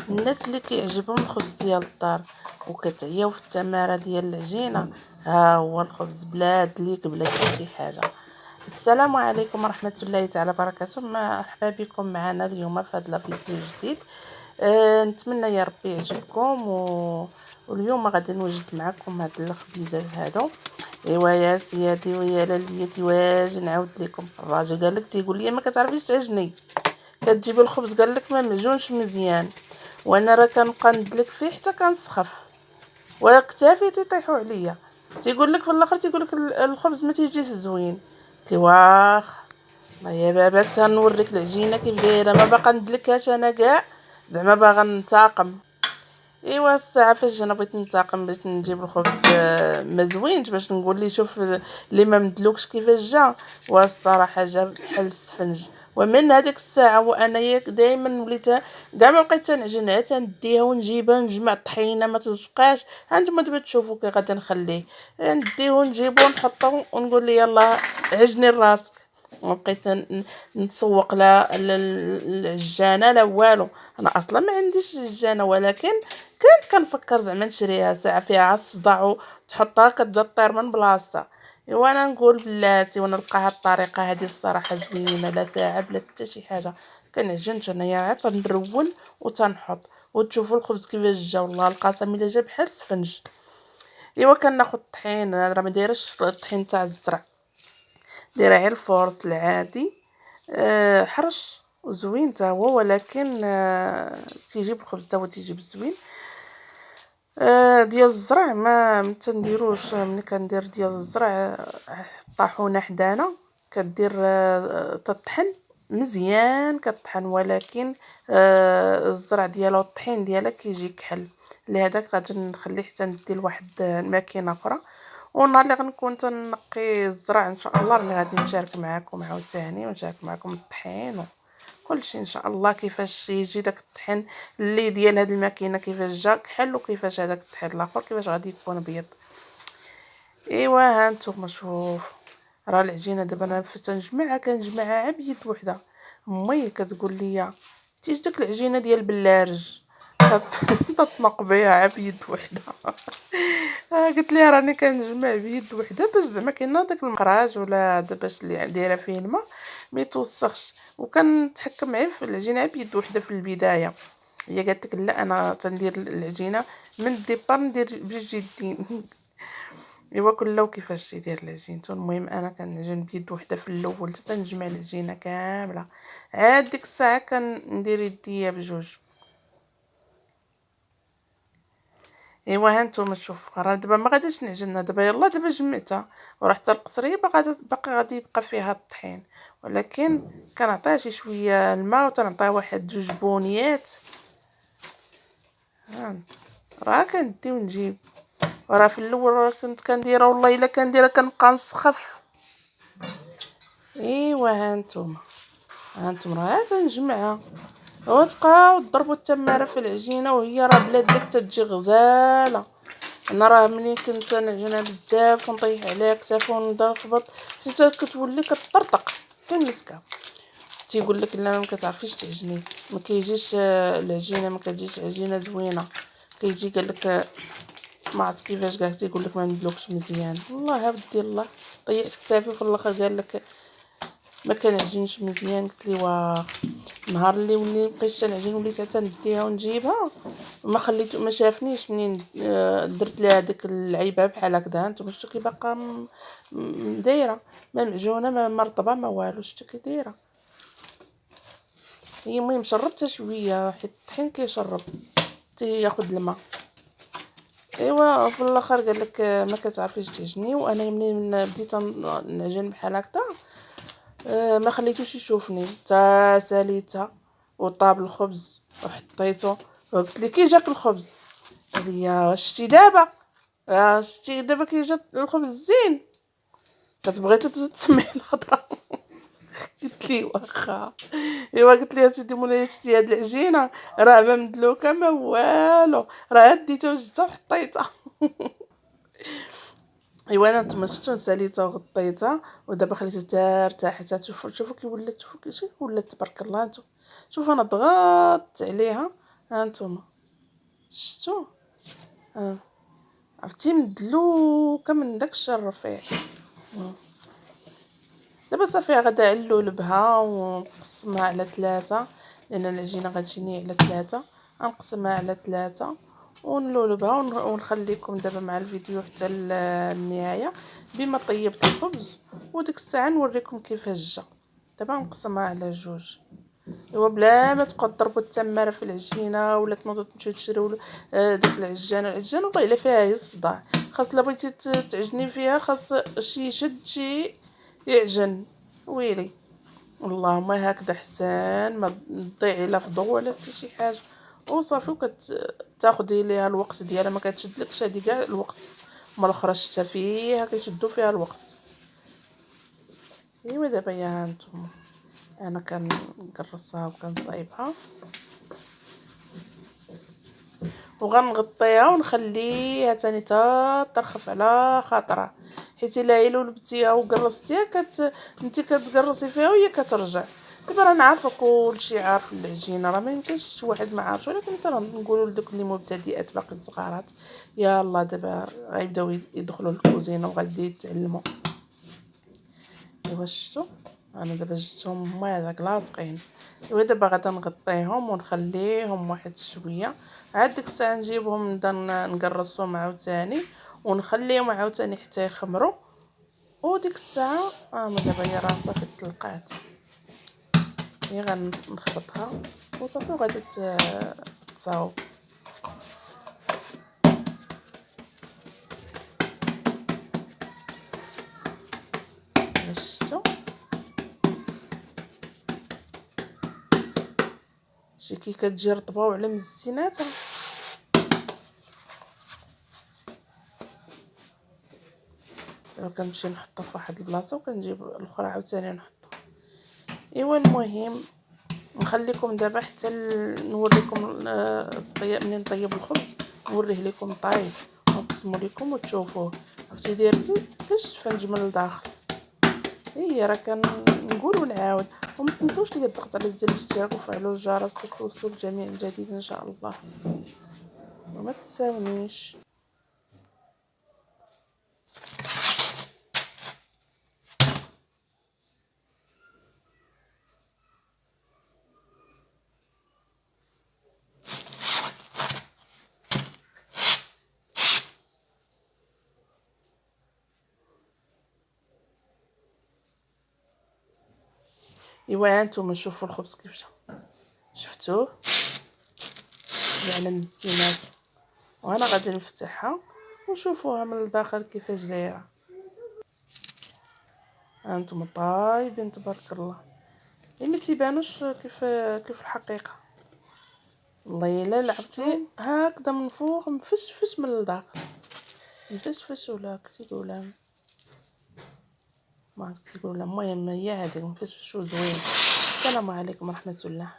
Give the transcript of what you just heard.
الناس اللي كيعجبهم الخبز ديال الدار وكتعياو في التماره ديال العجينه، ها هو الخبز بلا دليك بلا حتى شي حاجه. السلام عليكم ورحمه الله تعالى وبركاته. مرحبا بكم معنا اليوم في هذا الفيديو جديد. نتمنى يا ربي يعجبكم واليوم غادي نوجد معكم هاد الخبيزات هادو. ايوا يا سيادي ويا لاليتي، واش نعاود لكم؟ الراجل قال لك تيقول لي ما كتعرفيش تعجني، كتجيبي الخبز قال لك ما معجونش مزيان، وانا راه كنبقى ندلك فيه حتى كنسخف وكتافي تيطيحوا عليا. تيقول لك في الاخر تيقول لك الخبز ما تيجيش زوين. قلت له واخ الله يا باباك تنوريك العجينه كيف دايره، ما باقا ندلكهاش انا كاع، زعما باغا ننتقم. ايوا الساعه فاش جينا بغيت ننتقم باش نجيب الخبز ما زوينش باش نقول ليه شوف اللي ما مدلوكش كيفاش جا، والصراحه جا بحال السفنج. ومن هذيك الساعه وانا ياك دائما وليت كاع ما بقيت تنعجنها تنديها ونجيبها ونجمع الطحينه ما توقعش. هانتوما دابا تشوفوا كي غادي نخليه نديه ونجيبو ونحطو ونقول ليه يلا عجني راسك. وبقيت نتسوق لا العجانه لا والو. انا اصلا ما عنديش عجانه، ولكن كنت كنفكر زعما نشريها ساعه فيها الصداع وتحطها كتبدا طير من بلاصتها. ايوا انا نقول بلاتي ونلقى هاد الطريقه هذه الصراحه زوينه، لا تعب لا حتى شي حاجه. كنعجن انايا عاد تنرول وتنحط وتشوفوا الخبز كيفاش جا، والله القسم الا جا بحال السفنج. ايوا كناخذ الطحين، راه ما دايرش الطحين تاع الزرع، دايره غير الفورص العادي. حرش وزوين تا هو، ولكن تيجيب الخبز تا هو تيجيب زوين. ديال الزرع ما تنديروش. ملي كندير ديال الزرع طاحونه حدانا كدير تطحن مزيان كطحن، ولكن الزرع ديالها والطحين ديالها كيجي كحل. لهذاك غادي نخليه حتى ندي لواحد الماكينه اخرى، والنهار اللي غنكون تنقي الزرع ان شاء الله راني غادي نشارك معكم عاوتاني ونشارك معكم الطحين كلشي ان شاء الله كيفاش يجي داك الطحين اللي ديال هاد الماكينه كيفاش جا كحل، وكيفاش هذاك الطحين الاخر كيفاش غادي يكون ابيض. ايوا ها نتوما شوف راه العجينه دابا انا فاش تنجمعها كنجمعها بيد وحده. امي كتقول لي تيجي داك العجينه ديال بلارج تطنق بها بيد وحده. قلت لها راني كنجمع بيد وحده باش زعما كاين داك المقراج ولا باش اللي دايره فيه الماء ما يتوسخش، وكنتحكم معاه في العجينه بيد وحده في البدايه. هي قالت لك لا انا تندير العجينه من الديبار ندير بجوج يدين. ايوا كله كيفاش يدير العجينته. المهم انا كنعجن بيد وحده في الاول حتى نجمع العجينه كامله، عاد ديك الساعه كندير يديا بجوج. ايوا ها نتوما شوف راه دابا ما غاديش نعجنها دابا، يلا دابا جمعتها وراه حتى القصريه باقي غادي يبقى فيها الطحين، ولكن كنعطيها شي شويه الماء وتنعطيها واحد جوج بونيات. ها راه كندي ونجيب، وراه في الاول راه كنت كنديرها والله الا كنديرها كنبقى نسخف. ايوا ها نتوما راه تنجمعها وتبقاو تضربوا التماره في العجينه وهي راه بلا ديك تتجي غزاله. انا راه ملي كنت نعجنها بزاف ونطيح عليها كتافها ونخبط حتى كتولي كطرطق كنمسكها. تيقول لك لا ما كتعرفيش تعجني، ما كيجيش العجينه ما كتجيش عجينه زوينه، كيجي قال لك ما عرفت كيفاش كاع تيقول لك ما مدلوكش مزيان. والله ودي الله طيحت كتافي في الاخر قال لك ما كنعجنش مزيان. قلت لي واه النهار اللي بقيت نعجن وليت حتى نديها ونجيبها ما خليته ما شافنيش منين درت لها ديك العيبه بحال هكذا. نتوما شفتوا كي باقا دايره ما معجونه ما مرطبه ما والو، شفتوا كي دايره هي. المهم شربتها شويه حيت الطحين كيشرب تياخذ الماء. ايوا في الاخر قال لك ما كتعرفيش تعجني، وانا منين بديت نعجن بحال هكذا ما خليتوش يشوفني تا ساليتها وطاب الخبز وحطيته وقلت لي كي جاك الخبز؟ قال لي شتي دابا شتي دابا كي جا الخبز زين؟ كتبغي تسمعي الهضره. قلت لي واخا. ايوا قلت لي سيدي مولاي شتي هاد العجينه راه ما مدلوكه ما والو، راه ديتها وجدتها وحطيتها. ايوا انا نتوما شفتوا ساليتها وغطيتها ودابا خليتها ارتاحت. شوفوا كي ولات، شوفوا كي ولات تبارك الله. نتوما شوفوا انا ضغطت عليها ها نتوما شفتوا. ها عرفتي مدلوكه من داك الشر الرفيع. دابا صافي غادا نلولبها ونقسمها على 3 لان العجينه غتجيني على 3. غنقسمها على 3 ونلولبها ونخليكم دابا مع الفيديو حتى النهايه بما طيبت الخبز، وديك الساعه نوريكم كيفاش جا. دابا نقسمها على 2. ايوا بلا ما تبقاو تضربوا التماره في العجينه ولا تنوضوا تمشيو تشريو داك العجان والله الا فيها هي الصداع. خاص لا بغيتي تعجني فيها خاص شي يشد شي يعجن. ويلي اللهم هكذا حسان ما تضيعي لا في ضو ولا حتى شي حاجه وصافي. وكتاخدي ليها الوقت ديالها ما كتشدلكش هادي كاع الوقت. هما الاخرى شتا فيها كيشدوا فيها الوقت. ايوا دابا يا هانتوما انا كنقرصها وكنصايبها وغنغطيها ونخليها تاني ترخف على خاطرها، حيت الا لولبتيها وقرصتيها انت كتقرصي فيها وهي كترجع. دابا رانا عارفه كلشي عارف العجينه، راه ما يمكنش شي واحد ما عارفش، ولكن حتى نقولوا لدوك اللي مبتدئات باقي صغارات يلا دابا غيبداو يدخلوا للكوزينه وغادي يتعلموا. ايوا شفتوا انا دابا جبتهم هما هذاك لاصقين. ايوا دابا غادا نغطيهم ونخليهم واحد شويه، عاد ديك الساعه نجيبهم نبدا نقرصهم عاوتاني ونخليهم عاوتاني حتى يخمروا. وديك الساعه دابا هي راه صافي تلقات، هي غنخلطها وصافي وغادي تصاوب. شفتوا شي كي كتجي رطبه وعلى مزيناتها. دابا كنمشي نحطها فواحد البلاصه وكنجيب الاخرى عاوتاني نحطها. ايوا المهم نخليكم دابا حتى نوريكم منين نطيب الخبز، نوريه لكم طايب ونقسمو لكم وتشوفوه. عرفتي داير كيفاش نجمل لداخل. هي راه كنقول ونعاود. وما تنسوش ليا الضغط على زر الاشتراك وفعلوا الجرس باش توصلوا بجميع الجديد ان شاء الله، وما تنساونيش. ايوا هانتوما شوفوا الخبز كيف جا، شفتوه على مزينات. وانا غادي نفتحها ونشوفوها من الداخل كيفاش دايره. هانتوما طايبين تبارك الله، ما تيبانوش كيف الحقيقه. والله الا لعبتي هكذا من فوق مفشفش من الداخل، مفشفش ولا كتيقولها ما عرفت كيقولها. المهم هي هذيك مفشفش وزوين. السلام عليكم ورحمه الله.